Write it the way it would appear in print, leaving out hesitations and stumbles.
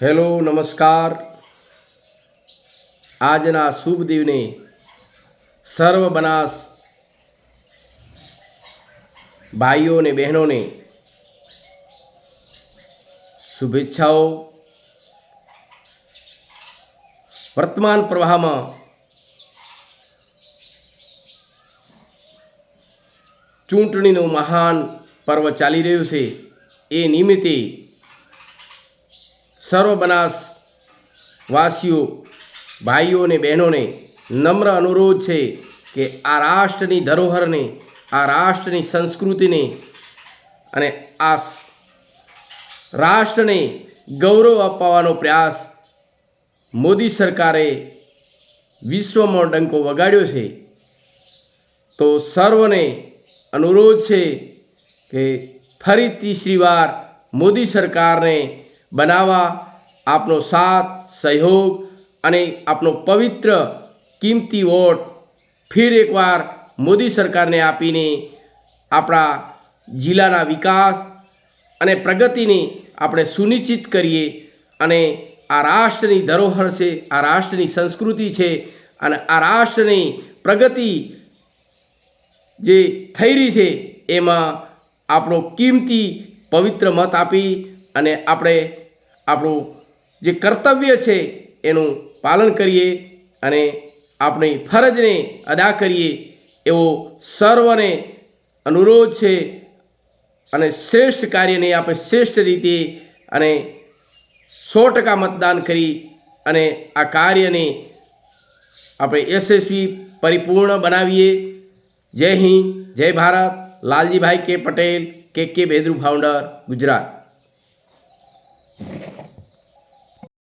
Hello નમસ્કાર। આજના શુભ દિવને સર્વ બનાસ ભાઈઓ અને બહેનોને શુભેચ્છાઓ। વર્તમાન પ્રવાહમાં ચૂંટણીનું મહાન પર્વ ચાલી રહ્યું છે। એ નિમિત્તે સર્વ બનાસ વાસીઓ ભાઈઓ અને બહેનોને નમ્ર અનુરોધ છે કે આ રાષ્ટ્રની ધરોહરને, આ રાષ્ટ્રની સંસ્કૃતિને અને આ રાષ્ટ્રને ગૌરવ અપાવવાનો પ્રયાસ મોદી સરકારે વિશ્વમાં ડંકો વગાડ્યો છે। તો સર્વને અનુરોધ છે કે ફરી ત્રીસરી વાર મોદી સરકારને બનાવવા આપનો સાથ સહયોગ અને આપનો પવિત્ર કિંમતી વોટ ફિર એકવાર મોદી સરકારને આપીને આપણા જિલ્લાના વિકાસ અને પ્રગતિને આપણે સુનિશ્ચિત કરીએ અને આ રાષ્ટ્રની ધરોહર છે, આ રાષ્ટ્રની સંસ્કૃતિ છે અને આ રાષ્ટ્રની પ્રગતિ જે થઈ રહી છે એમાં આપણો કિંમતી પવિત્ર મત આપી અને આપણે આપણું જે કર્તવ્ય છે એનું પાલન કરીએ અને આપણી ફરજને અદા કરીએ એવો સર્વને અનુરોધ છે। અને શ્રેષ્ઠ કાર્યને આપણે શ્રેષ્ઠ રીતે અને 100% મતદાન કરી અને આ કાર્યને આપણે યશસ્વી પરિપૂર્ણ બનાવીએ। જય હિન્દ, જય ભારત। લાલજીભાઈ કે પટેલ, કે ભેદ્રુ ફાઉન્ડર, ગુજરાત।